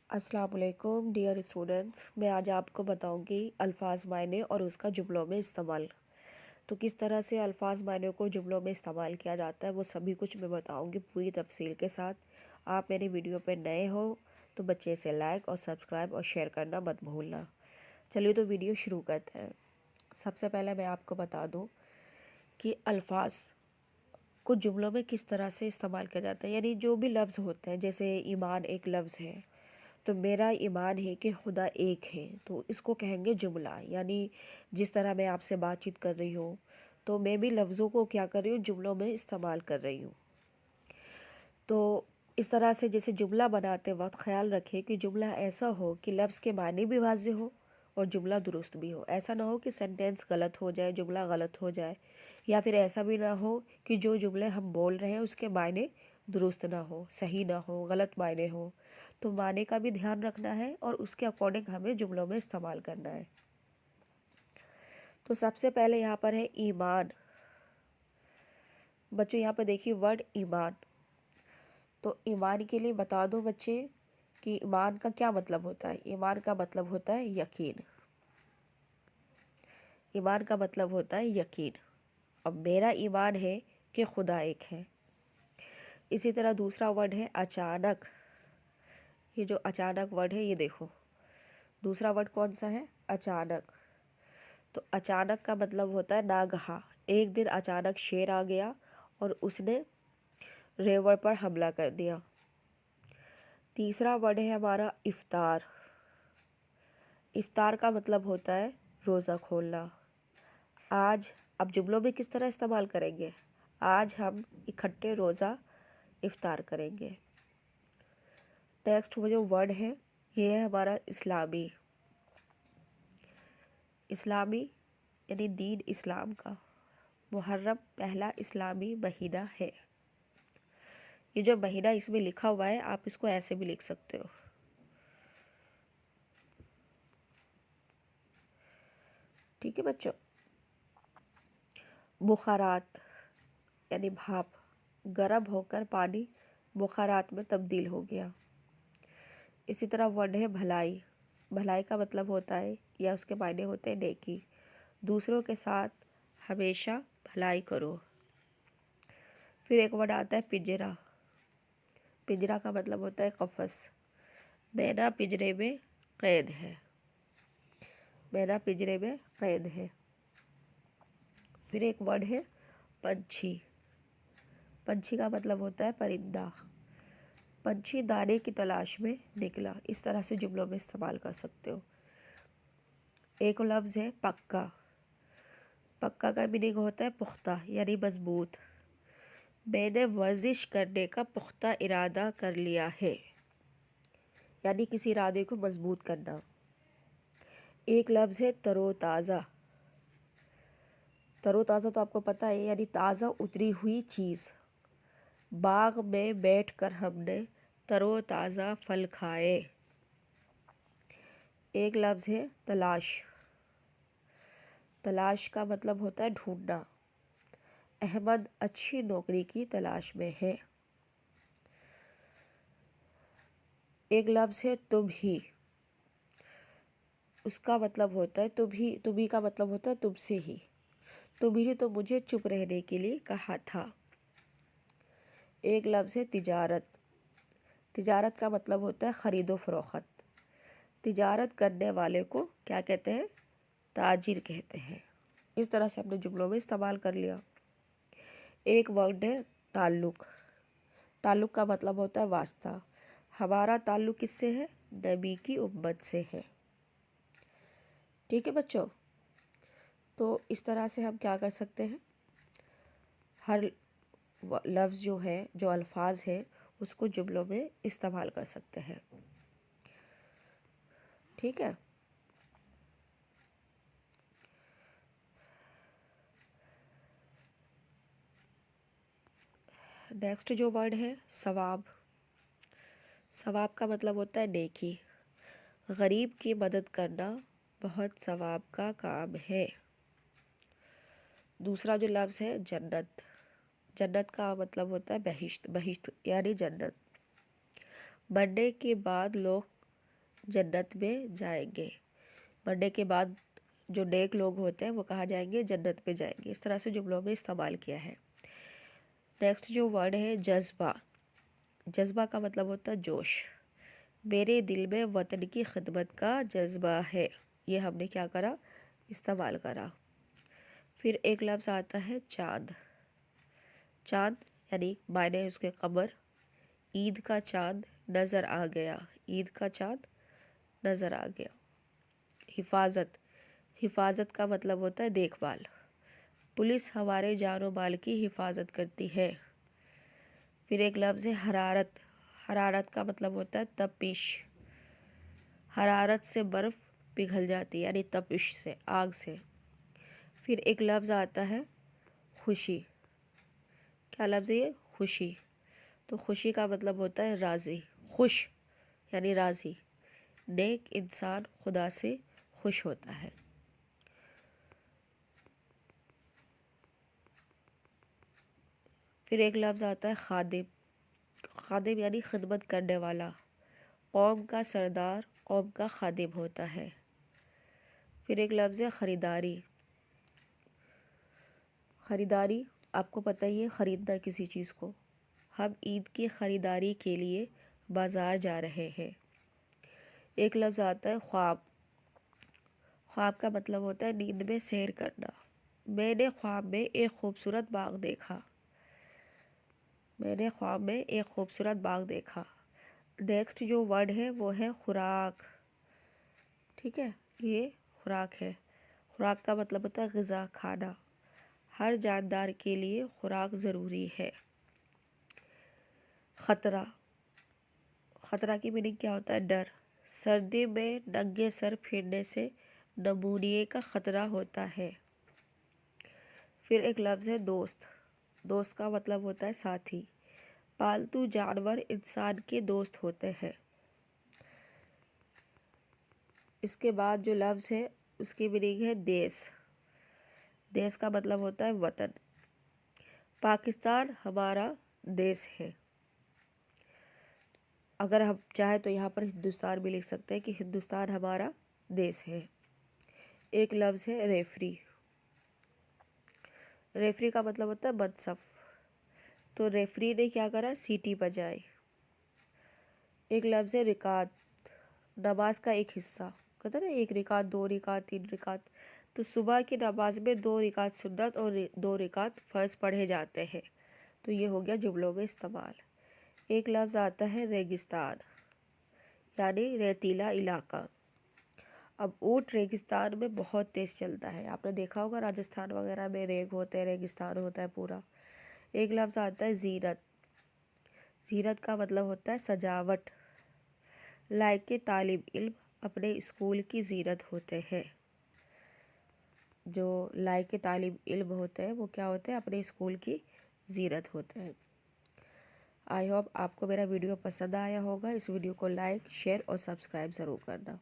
अस्सलाम वालेकुम dear students, मैं आज आपको बताऊंगी अल्फाज मायने और उसका जुमलों में इस्तेमाल। तो किस तरह से अल्फाज मायने को जुमलों में इस्तेमाल किया जाता है वो सभी कुछ मैं बताऊंगी पूरी तफसील के साथ। आप मेरी वीडियो पे नए हो तो बच्चे से लाइक और सब्सक्राइब और शेयर करना मत भूलना। चलिए तो वीडियो शुरू करते हैं। सबसे पहले मैं आपको बता दूँ कि अल्फाज को जुमलों में किस तरह से इस्तेमाल किया जाता है, यानी जो भी लफ्ज़ होते हैं। जैसे ईमान एक लफ्ज़ है, तो मेरा ईमान है कि खुदा एक है, तो इसको कहेंगे जुमला। यानी जिस तरह मैं आपसे बातचीत कर रही हूँ तो मैं भी लफ्ज़ों को क्या कर रही हूँ, जुमलों में इस्तेमाल कर रही हूँ। तो इस तरह से जैसे जुमला बनाते वक्त ख्याल रखें कि जुमला ऐसा हो कि लफ्ज़ के मानी भी वाज़ेह हो और जुमला दुरुस्त भी हो। ऐसा ना हो कि सेंटेंस गलत हो जाए, जुमला गलत हो जाए, या फिर ऐसा भी ना हो कि जो जुमले हम बोल रहे हैं उसके मायने दुरुस्त ना हो, सही ना हो, गलत मायने हो। तो माने का भी ध्यान रखना है और उसके अकॉर्डिंग हमें जुमलों में इस्तेमाल करना है। तो सबसे पहले यहाँ पर है ईमान। बच्चों यहाँ पर देखिए वर्ड ईमान। तो ईमान के लिए बता दो बच्चे कि ईमान का क्या मतलब होता है। ईमान का मतलब होता है यकीन। ईमान का मतलब होता है यकीन। अब मेरा ईमान है कि खुदा एक है। इसी तरह दूसरा वर्ड है अचानक। ये जो अचानक वर्ड है, ये देखो दूसरा वर्ड कौन सा है, अचानक। तो अचानक का मतलब होता है नागहा। एक दिन अचानक शेर आ गया और उसने रेवड़ पर हमला कर दिया। तीसरा वर्ड है हमारा इफ्तार। इफ्तार का मतलब होता है रोज़ा खोलना। आज अब जुमलों में किस तरह इस्तेमाल करेंगे, आज हम इकट्ठे रोज़ा इफ्तार करेंगे। नेक्स्ट वो जो वर्ड है ये है हमारा इस्लामी। इस्लामी यानी दीन इस्लाम का। मुहर्रम पहला इस्लामी महीना है। ये जो महीना इसमें लिखा हुआ है आप इसको ऐसे भी लिख सकते हो। ठीक है बच्चों। बुखारात यानी भाप, गर्म होकर पानी बुखारात में तब्दील हो गया। इसी तरह वर्ड है भलाई। भलाई का मतलब होता है या उसके मायने होते हैं नेकी। दूसरों के साथ हमेशा भलाई करो। फिर एक वर्ड आता है पिंजरा। पिंजरा का मतलब होता है कफस। मैना पिंजरे में कैद है। मैना पिंजरे में कैद है। फिर एक वर्ड है पंछी। पंछी का मतलब होता है परिंदा। पंछी दाने की तलाश में निकला। इस तरह से जुमलों में इस्तेमाल कर सकते हो। एक लफ्ज़ है पक्का। पक्का का मीनिंग होता है पुख्ता यानी मजबूत। मैंने वर्जिश करने का पुख्ता इरादा कर लिया है, यानी किसी इरादे को मजबूत करना। एक लफ्ज़ है तरोताज़ा। तरोताज़ा तो आपको पता है यानी ताज़ा उतरी हुई चीज़। बाग में बैठकर हमने तरोताज़ा फल खाए। एक लफ्ज़ है तलाश। तलाश का मतलब होता है ढूंढना। अहमद अच्छी नौकरी की तलाश में है। एक लफ्ज़ है तुम ही। उसका मतलब होता है तुम ही। तुम ही का मतलब होता है तुमसे ही। तुम ही ने तो मुझे चुप रहने के लिए कहा था। एक लफ्ज़ है तिजारत। तिजारत का मतलब होता है ख़रीदो फ़रोख्त। तिजारत करने वाले को क्या कहते हैं, ताजिर कहते हैं। इस तरह से हमने जुमलों में इस्तेमाल कर लिया। एक वर्ड है ताल्लुक़। ताल्लुक़ का मतलब होता है वास्ता। हमारा ताल्लुक़ किससे है, नबी की उम्मत से है। ठीक है बच्चों। तो इस तरह से हम क्या कर सकते हैं, हर लफ्ज़ जो है, जो अल्फाज है, उसको जुमलों में इस्तेमाल कर सकते हैं। ठीक है। नेक्स्ट जो वर्ड है सवाब। सवाब का मतलब होता है नेकी। गरीब की मदद करना बहुत सवाब का काम है। दूसरा जो लफ्ज़ है जन्नत। जन्नत का मतलब होता है बहिश्त। बहिश्त यानी जन्नत। मरने के बाद लोग जन्नत में जाएंगे। मरने के बाद जो नेक लोग होते हैं वो कहाँ जाएंगे? जन्नत में जाएंगे। इस तरह से जुमलों में इस्तेमाल किया है। नेक्स्ट जो वर्ड है जज्बा। जज्बा का मतलब होता है जोश। मेरे दिल में वतन की खिदमत का जज्बा है। ये हमने क्या करा? इस्तेमाल करा। फिर एक लफ्ज़ आता है चाँद। चाँद यानी मायने उसके कमर। ईद का चाँद नज़र आ गया। ईद का चाँद नज़र आ गया। हिफाजत। हिफाजत का मतलब होता है देखभाल। पुलिस हमारे जानो माल की हिफाजत करती है। फिर एक लफ्ज़ है हरारत। हरारत का मतलब होता है तपिश। हरारत से बर्फ़ पिघल जाती है यानी तपिश से, आग से। फिर एक लफ्ज़ आता है खुशी। क्या लफ्ज़ है ये? खुशी। तो खुशी का मतलब होता है राज़ी। खुश यानी राज़ी। नेक इंसान खुदा से खुश होता है। फिर एक लफ्ज़ आता है खादिम। खादिम यानी खिदमत करने वाला। कौम का सरदार कौम का खादिम होता है। फिर एक लफ्ज़ है ख़रीदारी। ख़रीदारी आपको पता ही है, ख़रीदना किसी चीज़ को। हम ईद की ख़रीदारी के लिए बाज़ार जा रहे हैं। एक लफ्ज़ आता है ख्वाब। ख्वाब का मतलब होता है नींद में सैर करना। मैंने ख्वाब में एक खूबसूरत बाग देखा। मैंने ख्वाब में एक खूबसूरत बाग देखा। नेक्स्ट जो वर्ड है वो है खुराक। ठीक है, ये खुराक है। खुराक का मतलब होता है ग़िज़ा, खाना। हर जानदार के लिए खुराक ज़रूरी है। ख़तरा। ख़तरा की मीनिंग क्या होता है? डर। सर्दी में नंगे सर फिरने से नमूनिया का ख़तरा होता है। फिर एक लफ्ज़ है दोस्त। दोस्त का मतलब होता है साथी। पालतू जानवर इंसान के दोस्त होते हैं। इसके बाद जो लफ्ज़ है उसकी मीनिंग है देश। देश का मतलब होता है वतन। पाकिस्तान हमारा देश है। अगर हम चाहे तो यहाँ पर हिंदुस्तान भी लिख सकते हैं कि हिंदुस्तान हमारा देश है। एक लफ्ज़ है रेफरी। रेफरी का मतलब होता है मनसब। तो रेफरी ने क्या करा? सीटी बजाई। एक लफ्ज़ है रिकात। नमाज का एक हिस्सा। कहते हैं ना, एक रिकात, दो रिकात, तीन रिकात। तो सुबह की नमाज में 2 रिकात सुन्नत और 2 रिकात फ़र्ज पढ़े जाते हैं। तो ये हो गया जुमलों में इस्तेमाल। एक लफ्ज़ आता है रेगिस्तान यानी रेतीला इलाका। अब ऊँट रेगिस्तान में बहुत तेज़ चलता है। आपने देखा होगा राजस्थान वगैरह में रेग होते हैं, रेगिस्तान होता है पूरा। एक लफ्ज़ आता है ज़ीनत। ज़ीनत का मतलब होता है सजावट। लायके तालिब इल्म अपने स्कूल की ज़ीनत होते हैं। जो लायके तालिब इल्म होते हैं वो क्या होते हैं? अपने स्कूल की ज़ीनत होते हैं। आई होप आपको मेरा वीडियो पसंद आया होगा। इस वीडियो को लाइक, शेयर और सब्सक्राइब ज़रूर करना।